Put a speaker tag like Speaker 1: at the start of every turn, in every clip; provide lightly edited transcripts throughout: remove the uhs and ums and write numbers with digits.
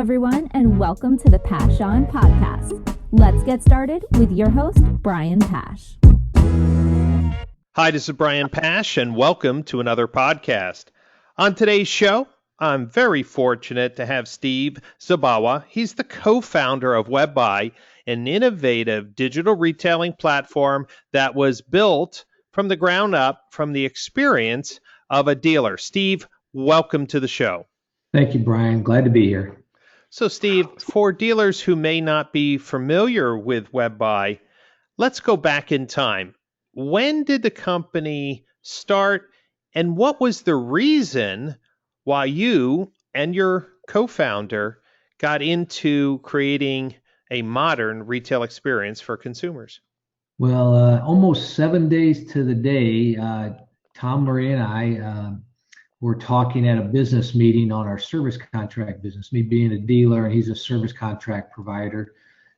Speaker 1: everyone, and welcome to the Pash On Podcast. Let's get started with your host, Brian Pash.
Speaker 2: Hi, this is Brian Pash, and welcome to another podcast. On today's show, I'm very fortunate to have Steve Zabawa. He's the co-founder of WebBuy, an innovative digital retailing platform that was built from the ground up from the experience of a dealer. Steve, welcome to the show.
Speaker 3: Thank you, Brian. Glad to be here.
Speaker 2: So, Steve, for dealers who may not be familiar with WebBuy, let's go back in time. When did the company start, and what was the reason why you and your co-founder got into creating a modern retail experience for consumers?
Speaker 3: Well, almost 7 days to the day, Tom Murray and I were talking at a business meeting on our service contract business, me being a dealer and he's a service contract provider.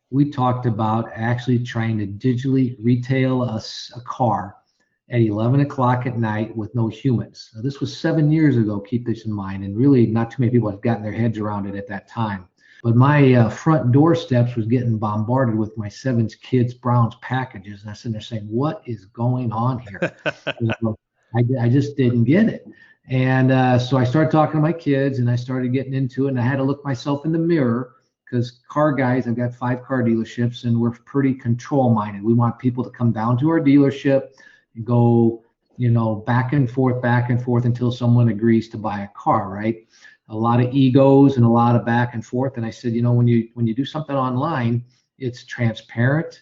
Speaker 3: We talked about actually trying to digitally retail a car at 11 o'clock at night with no humans. Now, this was 7 years ago, keep this in mind, and really not too many people had gotten their heads around it at that time. But my front doorsteps was getting bombarded with my 7 kids' Browns packages. And I was sitting there saying, what is going on here? I just didn't get it. And so I started talking to my kids and I started getting into it, and I had to look myself in the mirror because car guys, I've got 5 car dealerships and we're pretty control minded. We want people to come down to our dealership and go, back and forth until someone agrees to buy a car, right? A lot of egos and a lot of back and forth. And I said, when you do something online, it's transparent,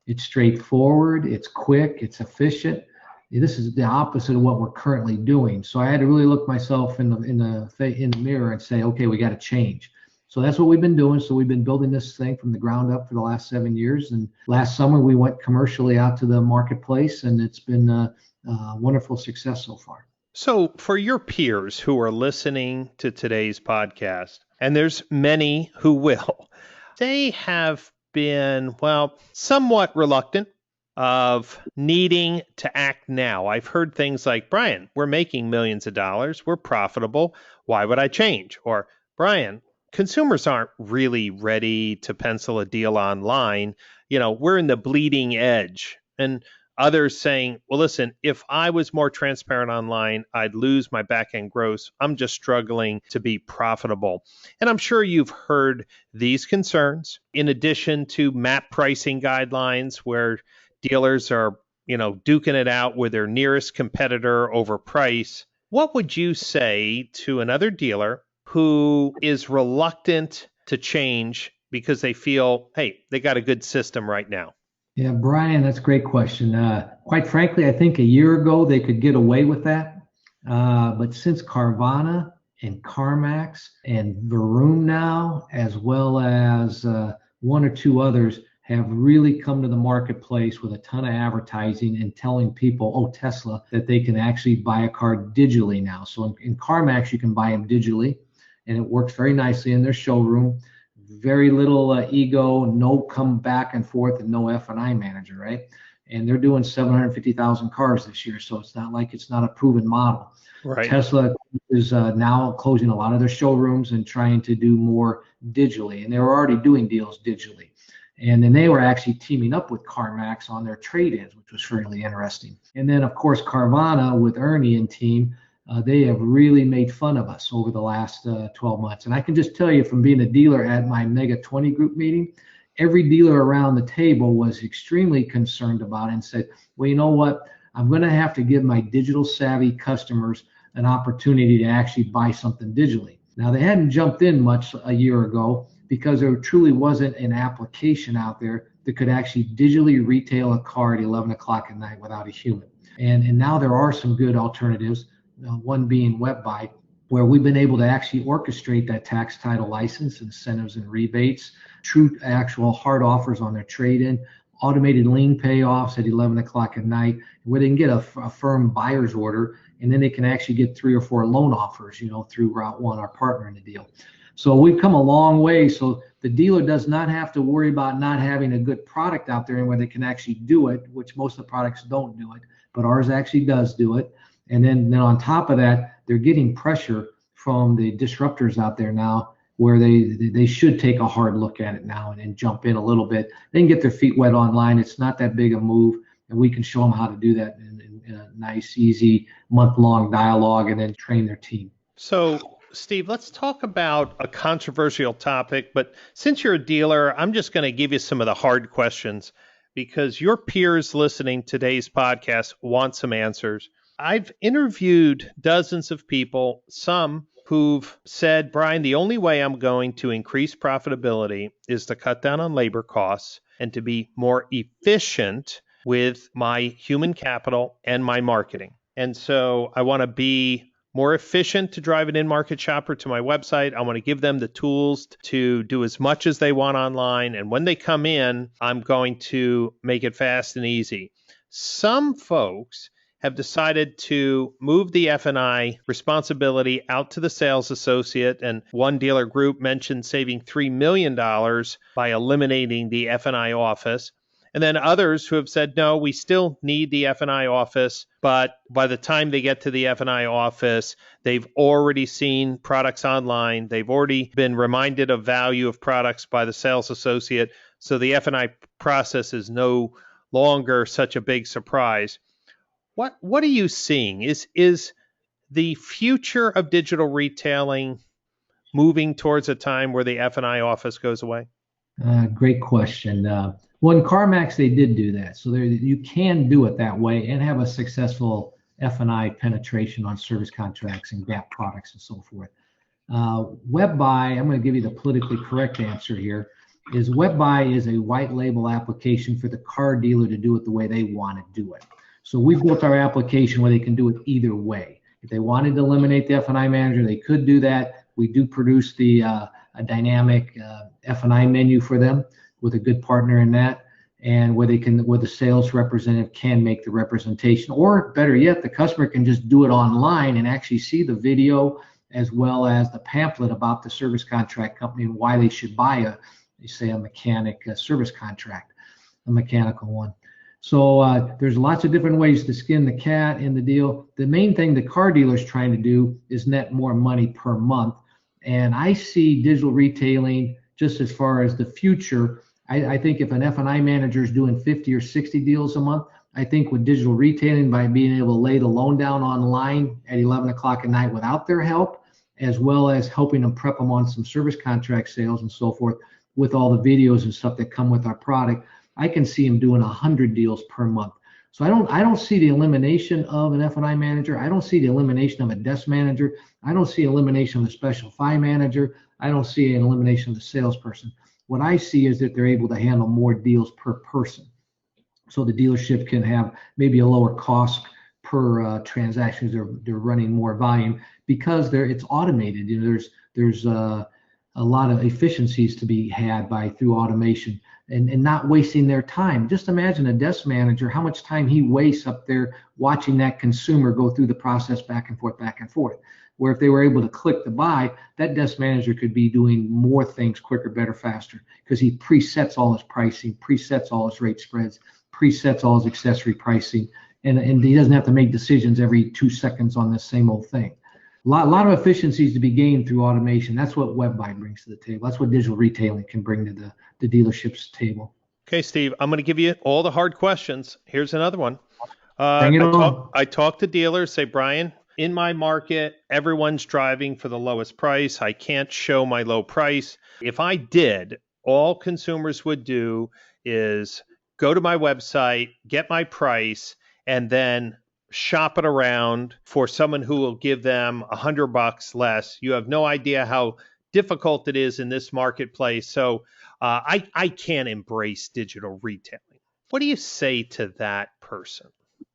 Speaker 3: it's straightforward, it's quick, it's efficient. This is the opposite of what we're currently doing. So I had to really look myself in the mirror and say, okay, we got to change. So that's what we've been doing. So we've been building this thing from the ground up for the last 7 years. And last summer we went commercially out to the marketplace, and it's been a wonderful success so far.
Speaker 2: So for your peers who are listening to today's podcast, and there's many who will, they have been, somewhat reluctant of needing to act now. I've heard things like, Brian, we're making millions of dollars, we're profitable, why would I change? Or, Brian, consumers aren't really ready to pencil a deal online. We're in the bleeding edge. And others saying, well, listen, if I was more transparent online, I'd lose my back-end gross. I'm just struggling to be profitable. And I'm sure you've heard these concerns in addition to map pricing guidelines where dealers are, duking it out with their nearest competitor over price. What would you say to another dealer who is reluctant to change because they feel, hey, they got a good system right now?
Speaker 3: Yeah, Brian, that's a great question. Quite frankly, I think a year ago they could get away with that. But since Carvana and CarMax and Vroom now, as well as 1 or 2 others, have really come to the marketplace with a ton of advertising and telling people, Tesla, that they can actually buy a car digitally now. So in CarMax, you can buy them digitally, and it works very nicely in their showroom. Very little ego, no come back and forth, and no F&I manager, right? And they're doing 750,000 cars this year, so it's not like it's not a proven model.
Speaker 2: Right.
Speaker 3: Tesla is now closing a lot of their showrooms and trying to do more digitally, and they were already doing deals digitally. And then they were actually teaming up with CarMax on their trade-ins, which was fairly interesting. And then, of course, Carvana with Ernie and team, they have really made fun of us over the last 12 months. And I can just tell you from being a dealer at my Mega 20 group meeting, every dealer around the table was extremely concerned about it and said, well, you know what? I'm going to have to give my digital savvy customers an opportunity to actually buy something digitally. Now, they hadn't jumped in much a year ago because there truly wasn't an application out there that could actually digitally retail a car at 11 o'clock at night without a human. And now there are some good alternatives, one being WebBuy, where we've been able to actually orchestrate that tax title license, incentives and rebates, true actual hard offers on their trade-in, automated lien payoffs at 11 o'clock at night, where they can get a firm buyer's order, and then they can actually get 3 or 4 loan offers, through Route 1, our partner in the deal. So we've come a long way. So the dealer does not have to worry about not having a good product out there and where they can actually do it, which most of the products don't do it, but ours actually does do it. And then on top of that, they're getting pressure from the disruptors out there now where they should take a hard look at it now and jump in a little bit. They can get their feet wet online. It's not that big a move, and we can show them how to do that in a nice, easy month-long dialogue, and then train their team.
Speaker 2: So, Steve, let's talk about a controversial topic, but since you're a dealer, I'm just going to give you some of the hard questions because your peers listening to today's podcast want some answers. I've interviewed dozens of people, some who've said, Brian, the only way I'm going to increase profitability is to cut down on labor costs and to be more efficient with my human capital and my marketing. And so I want to be more efficient to drive an in-market shopper to my website. I want to give them the tools to do as much as they want online. And when they come in, I'm going to make it fast and easy. Some folks have decided to move the F&I responsibility out to the sales associate. And one dealer group mentioned saving $3 million by eliminating the F&I office. And then others who have said, no, we still need the F&I office, but by the time they get to the F&I office, they've already seen products online. They've already been reminded of value of products by the sales associate. So the F&I process is no longer such a big surprise. What are you seeing? Is the future of digital retailing moving towards a time where the F&I office goes away?
Speaker 3: Great question. Well, in CarMax, they did do that. So you can do it that way and have a successful F&I penetration on service contracts and gap products and so forth. WebBuy, I'm going to give you the politically correct answer here, is WebBuy is a white label application for the car dealer to do it the way they want to do it. So we built our application where they can do it either way. If they wanted to eliminate the F&I manager, they could do that. We do produce a dynamic F&I menu for them with a good partner in that, and where the sales representative can make the representation, or better yet, the customer can just do it online and actually see the video as well as the pamphlet about the service contract company and why they should buy a mechanic service contract, a mechanical one. So there's lots of different ways to skin the cat in the deal. The main thing the car dealer is trying to do is net more money per month. And I see digital retailing just as far as the future. I think if an F&I manager is doing 50 or 60 deals a month, I think with digital retailing, by being able to lay the loan down online at 11 o'clock at night without their help, as well as helping them prep them on some service contract sales and so forth with all the videos and stuff that come with our product, I can see them doing 100 deals per month. So I don't see the elimination of an F&I manager. I don't see the elimination of a desk manager. I don't see elimination of a special FI manager. I don't see an elimination of the salesperson. What I see is that they're able to handle more deals per person. So the dealership can have maybe a lower cost per transactions. They're running more volume because it's automated. You know, there's a lot of efficiencies to be had through automation and not wasting their time. Just imagine a desk manager, how much time he wastes up there watching that consumer go through the process back and forth. Where if they were able to click the buy, that desk manager could be doing more things quicker, better, faster, because he presets all his pricing, presets all his rate spreads, presets all his accessory pricing, and he doesn't have to make decisions every 2 seconds on the same old thing. A lot of efficiencies to be gained through automation. That's what WebBuy brings to the table. That's what digital retailing can bring to the dealership's table.
Speaker 2: Okay, Steve, I'm going to give you all the hard questions. Here's another one.
Speaker 3: Bring it on.
Speaker 2: I talk to dealers, say, Brian, in my market, everyone's driving for the lowest price. I can't show my low price. If I did, all consumers would do is go to my website, get my price, and then shop it around for someone who will give them $100 less. You have no idea how difficult it is in this marketplace. So I can't embrace digital retailing. What do you say to that person?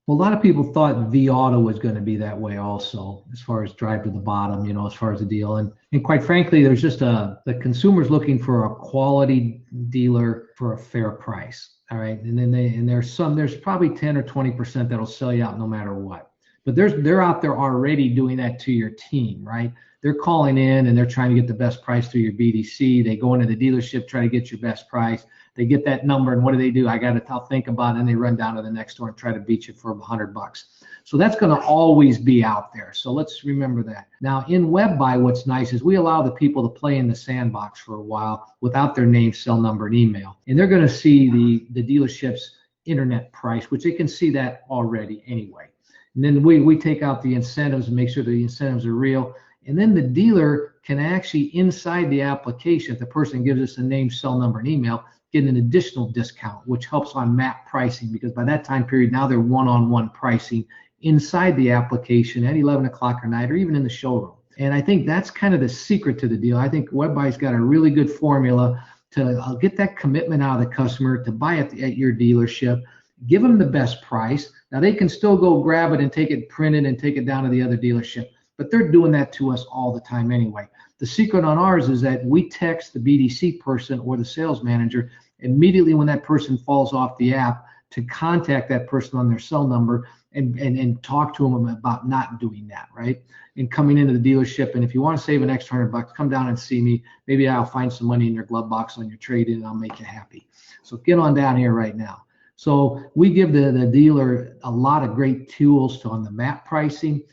Speaker 3: Well, a lot of people thought V-Auto was going to be that way also, as far as drive to the bottom, as far as the deal. And quite frankly, there's just the consumer's looking for a quality dealer for a fair price. All right. And then there's probably 10 or 20% that'll sell you out no matter what. But they're out there already doing that to your team, right? They're calling in and they're trying to get the best price through your BDC. They go into the dealership, try to get your best price. They get that number, and what do? I'll think about it, and they run down to the next store and try to beat you for $100. So that's going to always be out there. So let's remember that. Now in WebBuy, what's nice is we allow the people to play in the sandbox for a while without their name, cell number, and email. And they're going to see the dealership's internet price, which they can see that already anyway. And then we take out the incentives and make sure the incentives are real. And then the dealer can actually, inside the application, if the person gives us a name, cell number, and email, get an additional discount, which helps on map pricing, because by that time period, now they're one-on-one pricing inside the application at 11 o'clock at night or even in the showroom. And I think that's kind of the secret to the deal. I think WebBuy's got a really good formula to get that commitment out of the customer to buy at your dealership, give them the best price. Now they can still go grab it and take it printed and take it down to the other dealership, but they're doing that to us all the time anyway. The secret on ours is that we text the BDC person or the sales manager immediately when that person falls off the app to contact that person on their cell number and talk to them about not doing that, right? And coming into the dealership. And if you want to save an extra $100, come down and see me. Maybe I'll find some money in your glove box on your trade-in and I'll make you happy. So get on down here right now. So we give the dealer a lot of great tools on the map pricing,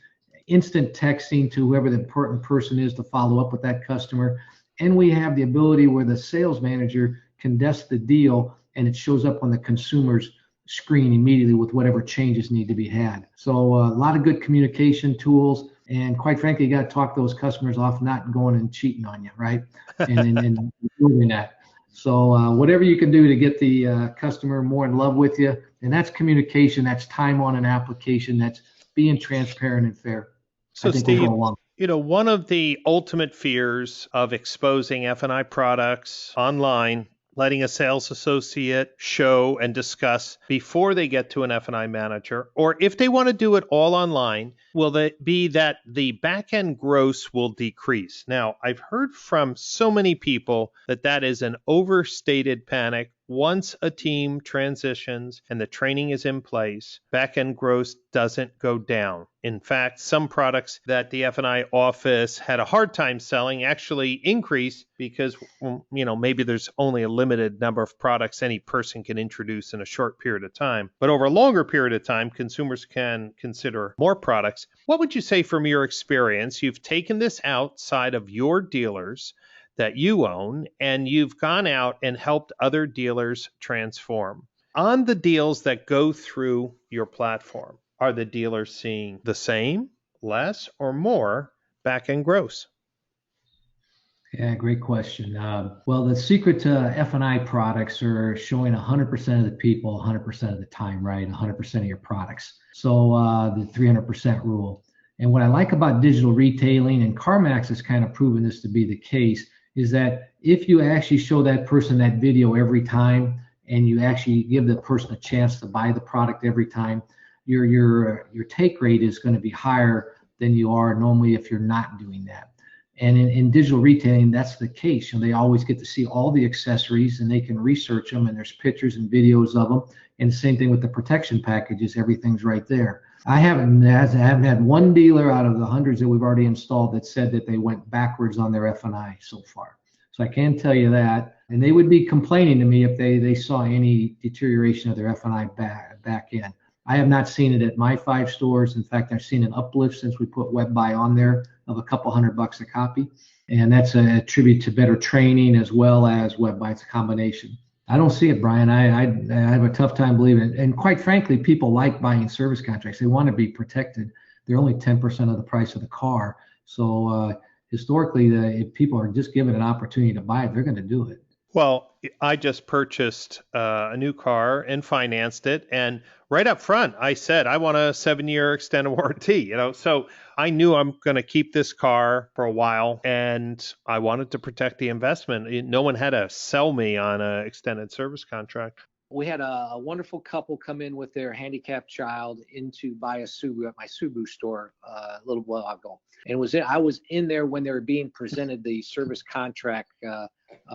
Speaker 3: instant texting to whoever the important person is to follow up with that customer. And we have the ability where the sales manager can desk the deal and it shows up on the consumer's screen immediately with whatever changes need to be had. So a lot of good communication tools. And quite frankly, you got to talk those customers off not going and cheating on you, right? And doing that. So whatever you can do to get the customer more in love with you, and that's communication, that's time on an application, that's being transparent and fair.
Speaker 2: So Steve, one of the ultimate fears of exposing F&I products online, letting a sales associate show and discuss before they get to an F&I manager, or if they want to do it all online, will be that the back-end gross will decrease. Now, I've heard from so many people that is an overstated panic. Once a team transitions and the training is in place, back-end gross doesn't go down. In fact, some products that the F&I office had a hard time selling actually increase because, maybe there's only a limited number of products any person can introduce in a short period of time. But over a longer period of time, consumers can consider more products. What would you say from your experience? You've taken this outside of your dealers that you own, and you've gone out and helped other dealers transform. On the deals that go through your platform, are the dealers seeing the same, less, or more back-end gross?
Speaker 3: Yeah, great question. Well, the secret to F&I products are showing 100% of the people 100% of the time, right? 100% of your products. So the 300% rule. And what I like about digital retailing, and CarMax has kind of proven this to be the case, is that if you actually show that person that video every time and you actually give the person a chance to buy the product every time, your take rate is going to be higher than you are normally if you're not doing that. And in digital retailing, that's the case. They always get to see all the accessories and they can research them, and there's pictures and videos of them. And the same thing with the protection packages, everything's right there. I haven't had one dealer out of the hundreds that we've already installed that said that they went backwards on their F&I so far. So I can tell you that. And they would be complaining to me if they saw any deterioration of their F&I back end. I have not seen it at my 5 stores. In fact, I've seen an uplift since we put WebBuy on there of a couple $100 a copy. And that's a tribute to better training as well as WebBuy. It's a combination. I don't see it, Brian. I have a tough time believing it. And quite frankly, people like buying service contracts. They want to be protected. They're only 10% of the price of the car. So historically, if people are just given an opportunity to buy it, they're going to do it.
Speaker 2: Well, I just purchased a new car and financed it. And right up front, I said, I want a 7-year extended warranty, so I knew I'm going to keep this car for a while, and I wanted to protect the investment. No one had to sell me on an extended service contract.
Speaker 4: We had a wonderful couple come in with their handicapped child in to buy a Subaru at my Subaru store a little while ago. And I was in there when they were being presented the service contract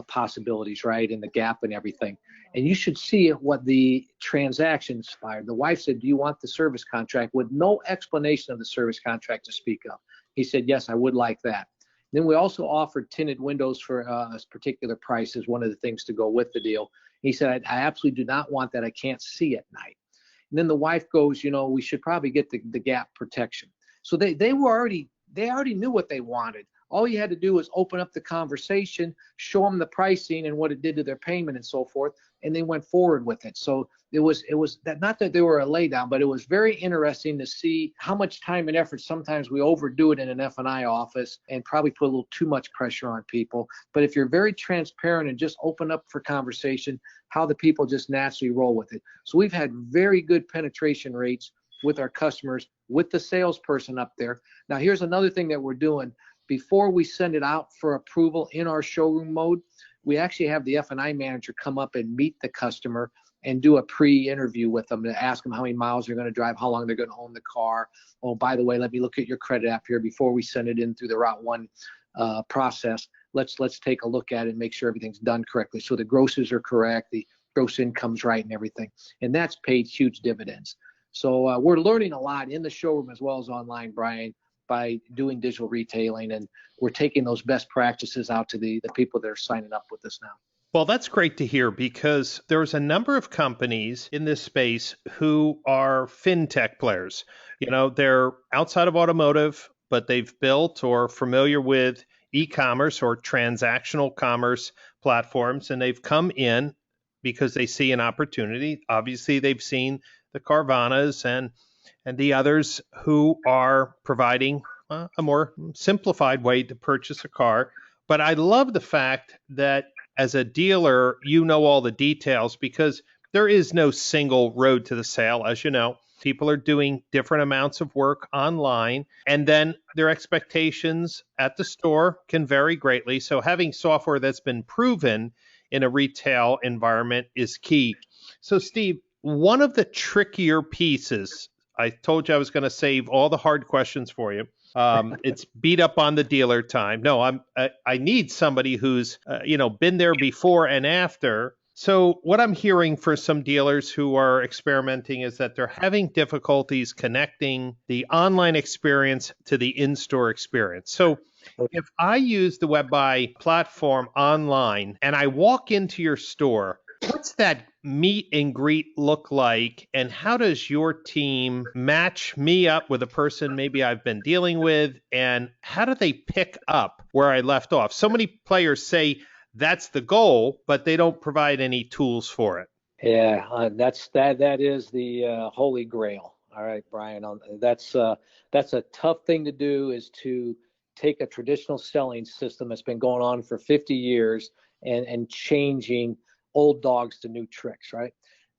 Speaker 4: possibilities, right? And the gap and everything. And you should see what the transactions fired. The wife said, do you want the service contract, with no explanation of the service contract to speak of? He said, yes, I would like that. Then we also offered tinted windows for a particular price as one of the things to go with the deal. He said, I absolutely do not want that. I can't see at night. And then the wife goes, we should probably get the gap protection. So they already knew what they wanted. All you had to do was open up the conversation, show them the pricing and what it did to their payment and so forth, and they went forward with it. So it was that, not that they were a laydown, but it was very interesting to see how much time and effort sometimes we overdo it in an F&I office and probably put a little too much pressure on people. But if you're very transparent and just open up for conversation, how the people just naturally roll with it. So we've had very good penetration rates with our customers, with the salesperson up there. Now, here's another thing that we're doing. Before we send it out for approval in our showroom mode, we actually have the F&I manager come up and meet the customer and do a pre-interview with them to ask them how many miles they're going to drive, how long they're going to own the car. Oh, by the way, let me look at your credit app here before we send it in through the Route 1 process. Let's take a look at it and make sure everything's done correctly. So the grosses are correct, the gross income's right and everything. And that's paid huge dividends. So we're learning a lot in the showroom as well as online, Brian, by doing digital retailing, and we're taking those best practices out to the people that are signing up with us now.
Speaker 2: Well, that's great to hear, because there's a number of companies in this space who are FinTech players. They're outside of automotive, but they've built or familiar with e-commerce or transactional commerce platforms, and they've come in because they see an opportunity. Obviously, they've seen the Carvanas and the others who are providing a more simplified way to purchase a car. But I love the fact that as a dealer, you know all the details, because there is no single road to the sale. As you know, people are doing different amounts of work online, and then their expectations at the store can vary greatly. So having software that's been proven in a retail environment is key. So Steve, one of the trickier pieces, I told you I was going to save all the hard questions for you. It's beat up on the dealer time. No, I need somebody who's been there before and after. So what I'm hearing for some dealers who are experimenting is that they're having difficulties connecting the online experience to the in-store experience. So if I use the WebBuy platform online and I walk into your store, what's that meet and greet look like, and how does your team match me up with a person maybe I've been dealing with, and how do they pick up where I left off? So many players say that's the goal, but they don't provide any tools for it.
Speaker 4: Yeah, that is the holy grail. All right, Brian, that's a tough thing to do, is to take a traditional selling system that's been going on for 50 years and changing old dogs to new tricks, right?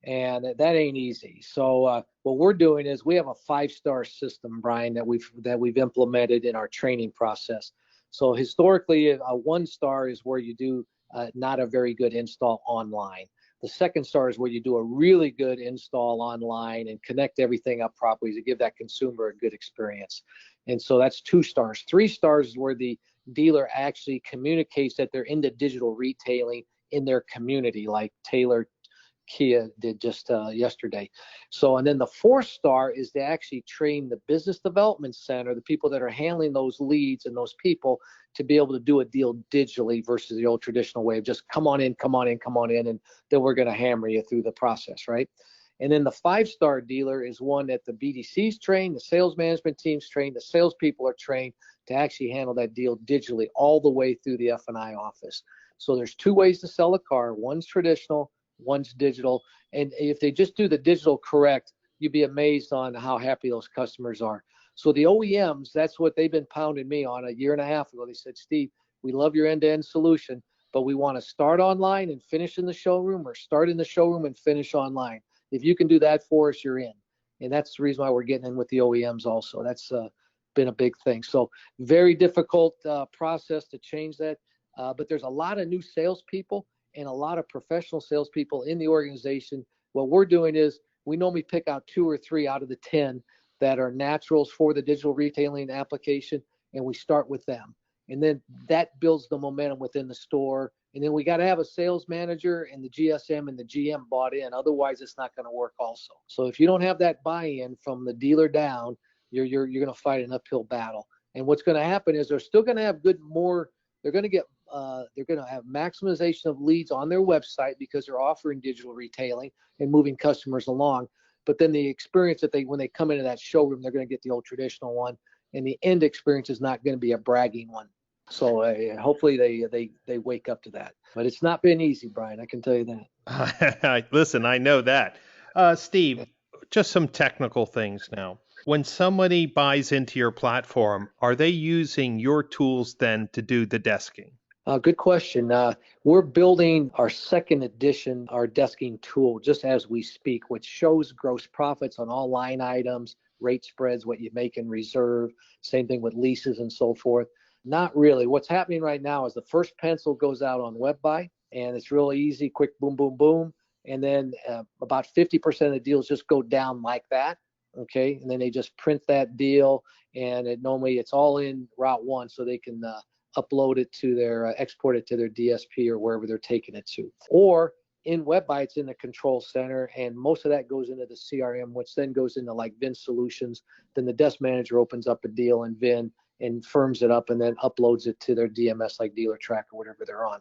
Speaker 4: And that ain't easy. So what we're doing is we have a 5-star system, Brian, that we've implemented in our training process. So historically, a 1-star is where you do not a very good install online. The 2nd star is where you do a really good install online and connect everything up properly to give that consumer a good experience. And so that's 2 stars. 3 stars is where the dealer actually communicates that they're into digital retailing in their community, like Taylor Kia did just yesterday. So, and then the 4th star is to actually train the business development center, the people that are handling those leads and those people, to be able to do a deal digitally versus the old traditional way of just come on in, and then we're going to hammer you through the process, right? And then the 5-star dealer is one that the BDC's trained, the sales management team's trained, the salespeople are trained to actually handle that deal digitally all the way through the F&I office. So there's 2 ways to sell a car. One's traditional, one's digital. And if they just do the digital correct, you'd be amazed on how happy those customers are. So the OEMs, that's what they've been pounding me on a year and a half ago. They said, Steve, we love your end-to-end solution, but we want to start online and finish in the showroom, or start in the showroom and finish online. If you can do that for us, you're in. And that's the reason why we're getting in with the OEMs also. That's been a big thing. So very difficult process to change that. But there's a lot of new salespeople and a lot of professional salespeople in the organization. What we're doing is we normally pick out 2 or 3 out of the 10 that are naturals for the digital retailing application, and we start with them. And then that builds the momentum within the store And then we got to have a sales manager and the GSM and the GM bought in. Otherwise, it's not going to work also. So if you don't have that buy-in from the dealer down, you're going to fight an uphill battle. And what's going to happen is they're still going to have they're going to have maximization of leads on their website because they're offering digital retailing and moving customers along. But then the experience when they come into that showroom, they're going to get the old traditional one, and the end experience is not going to be a bragging one. So hopefully they wake up to that. But it's not been easy, Brian. I can tell you that.
Speaker 2: Listen, I know that. Steve, just some technical things now. When somebody buys into your platform, are they using your tools then to do the desking?
Speaker 4: Good question. We're building our second edition, our desking tool, just as we speak, which shows gross profits on all line items, rate spreads, what you make in reserve, same thing with leases and so forth. Not really. What's happening right now is the first pencil goes out on WebBuy, and it's really easy, quick, boom, boom, boom. And then about 50% of the deals just go down like that. Okay. And then they just print that deal, and normally it's all in Route 1, so they can upload it to export it to their DSP or wherever they're taking it to. Or in WebBuy, it's in the control center, and most of that goes into the CRM, which then goes into like VIN solutions. Then the desk manager opens up a deal in VIN and firms it up and then uploads it to their DMS, like Dealer Track or whatever they're on.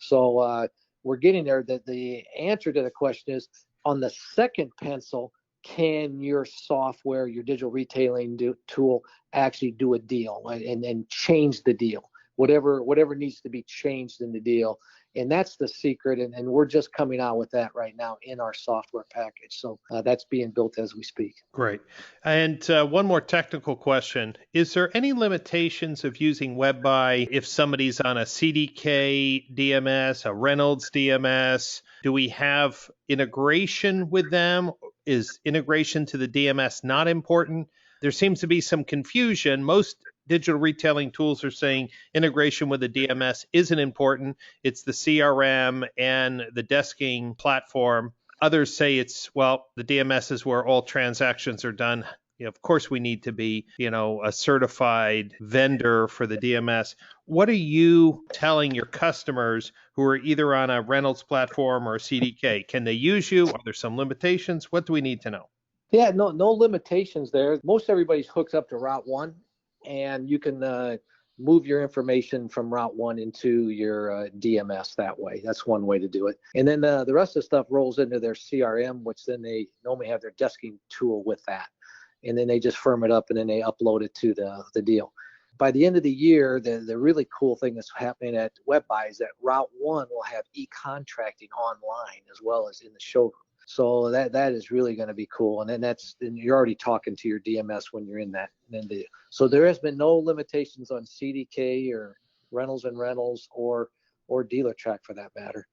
Speaker 4: So we're getting there. The answer to the question is, on the second pencil, can your software, your digital retailing tool actually do a deal and change the deal, whatever needs to be changed in the deal? And that's the secret. And we're just coming out with that right now in our software package. So that's being built as we speak.
Speaker 2: Great. And one more technical question. Is there any limitations of using WebBuy if somebody's on a CDK DMS, a Reynolds DMS? Do we have integration with them? Is integration to the DMS not important? There seems to be some confusion. Most digital retailing tools are saying integration with the DMS isn't important. It's the CRM and the desking platform. Others say the DMS is where all transactions are done. Of course, we need to be, a certified vendor for the DMS. What are you telling your customers who are either on a Reynolds platform or a CDK? Can they use you? Are there some limitations? What do we need to know?
Speaker 4: Yeah, no limitations there. Most everybody's hooked up to Route 1, and you can move your information from Route 1 into your DMS that way. That's one way to do it. And then the rest of the stuff rolls into their CRM, which then they normally have their desking tool with that. And then they just firm it up and then they upload it to the deal. By the end of the year, the really cool thing that's happening at WebBuy is that Route 1 will have e-contracting online as well as in the showroom. So that is really going to be cool. And then you're already talking to your DMS when you're in that. So there has been no limitations on CDK or Reynolds and Reynolds or Dealer Track for that matter.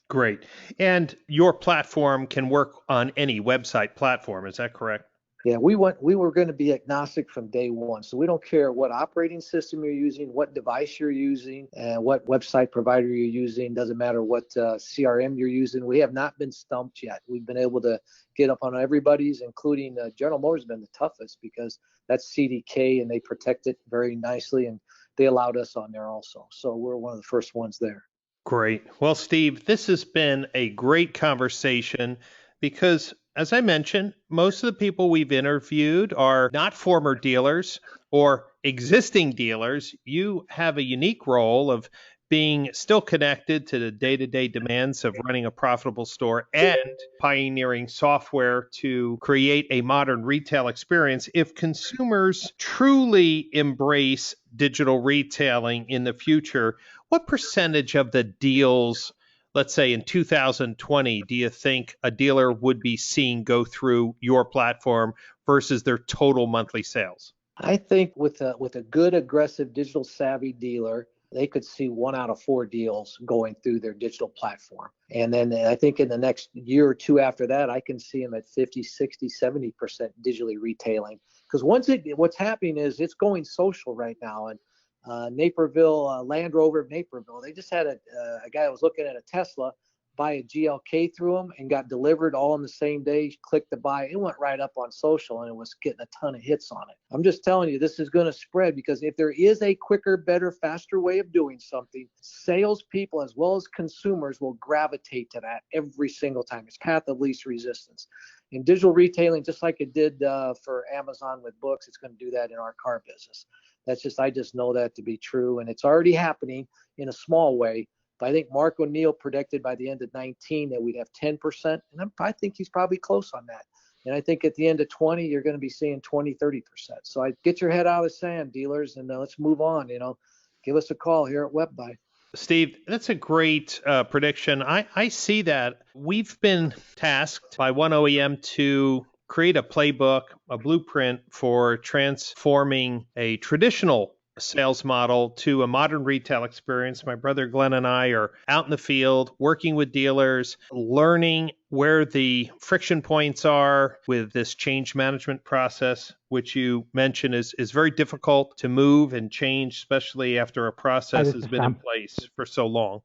Speaker 2: Great. And your platform can work on any website platform. Is that correct?
Speaker 4: Yeah, we were going to be agnostic from day one. So we don't care what operating system you're using, what device you're using, and what website provider you're using. Doesn't matter what CRM you're using. We have not been stumped yet. We've been able to get up on everybody's, including General Motors has been the toughest because that's CDK and they protect it very nicely, and they allowed us on there also. So we're one of the first ones there.
Speaker 2: Great. Well, Steve, this has been a great conversation because, as I mentioned, most of the people we've interviewed are not former dealers or existing dealers. You have a unique role of being still connected to the day-to-day demands of running a profitable store and pioneering software to create a modern retail experience. If consumers truly embrace digital retailing in the future, what percentage of the deals, let's say in 2020, do you think a dealer would be seeing go through your platform versus their total monthly sales?
Speaker 4: I think with a good, aggressive, digital savvy dealer, they could see 1 out of 4 deals going through their digital platform. And then I think in the next year or two after that, I can see them at 50, 60, 70% digitally retailing. Because what's happening is it's going social right now. And Naperville, Land Rover of Naperville, they just had a guy that was looking at a Tesla, buy a GLK through them and got delivered all on the same day, clicked to buy. It went right up on social and it was getting a ton of hits on it. I'm just telling you, this is going to spread because if there is a quicker, better, faster way of doing something, salespeople as well as consumers will gravitate to that every single time. It's path of least resistance. In digital retailing, just like it did for Amazon with books, it's going to do that in our car business. I just know that to be true, and it's already happening in a small way. But I think Mark O'Neill predicted by the end of 19 that we'd have 10%, and I think he's probably close on that. And I think at the end of 20, you're going to be seeing 20, 30%. So I get your head out of the sand, dealers, and let's move on. Give us a call here at WebBuy.
Speaker 2: Steve, that's a great prediction. I see that. We've been tasked by one OEM to create a playbook, a blueprint for transforming a traditional sales model to a modern retail experience. My brother Glenn and I are out in the field working with dealers, learning where the friction points are with this change management process, which you mentioned is very difficult to move and change, especially after a process has been in place for so long.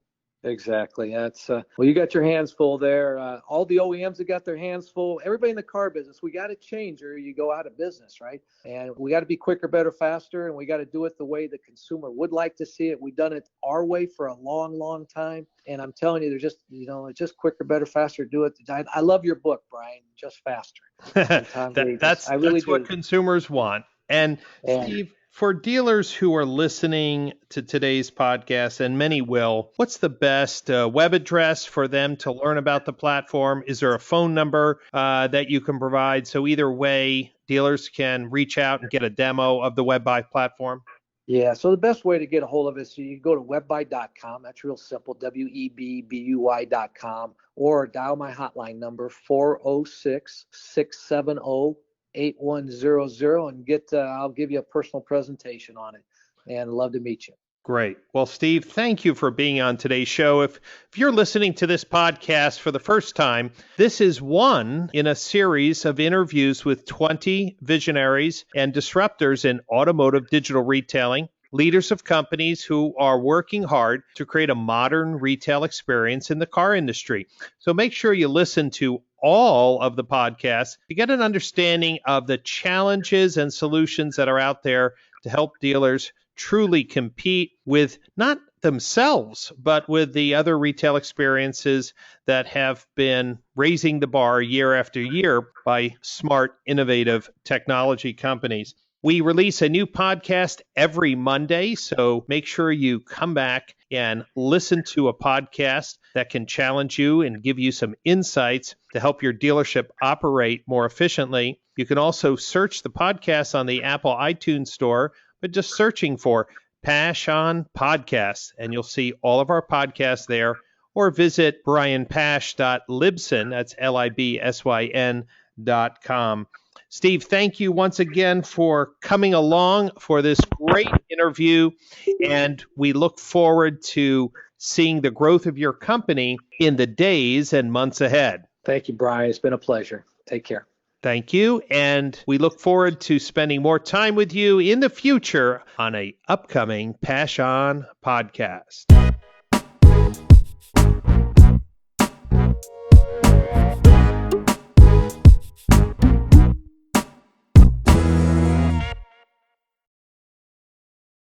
Speaker 4: Exactly. That's well, you got your hands full there. All the OEMs have got their hands full. Everybody in the car business, we got to change or you go out of business, right? And we got to be quicker, better, faster, and we got to do it the way the consumer would like to see it. We've done it our way for a long, long time. And I'm telling you, there's just, it's just quicker, better, faster. Do it. I love your book, Brian. Just faster.
Speaker 2: That's what consumers want. And Steve, for dealers who are listening to today's podcast, and many will, what's the best web address for them to learn about the platform? Is there a phone number that you can provide? So either way, dealers can reach out and get a demo of the WebBuy platform?
Speaker 4: Yeah, so the best way to get a hold of it is you go to webbuy.com. That's real simple, WEBBUY.com, or dial my hotline number, 406-670-8100, and I'll give you a personal presentation on it, and love to meet you.
Speaker 2: Great. Well, Steve, thank you for being on today's show. If you're listening to this podcast for the first time, this is one in a series of interviews with 20 visionaries and disruptors in automotive digital retailing, leaders of companies who are working hard to create a modern retail experience in the car industry. So make sure you listen to all of the podcasts to get an understanding of the challenges and solutions that are out there to help dealers truly compete with not themselves, but with the other retail experiences that have been raising the bar year after year by smart, innovative technology companies. We release a new podcast every Monday, so make sure you come back and listen to a podcast that can challenge you and give you some insights to help your dealership operate more efficiently. You can also search the podcast on the Apple iTunes Store, but just searching for Pash on Podcasts, and you'll see all of our podcasts there, or visit brianpash.libsyn, that's LIBSYN.com. Steve, thank you once again for coming along for this great interview, and we look forward to seeing the growth of your company in the days and months ahead.
Speaker 4: Thank you, Brian. It's been a pleasure. Take care.
Speaker 2: Thank you, and we look forward to spending more time with you in the future on an upcoming Pash On podcast.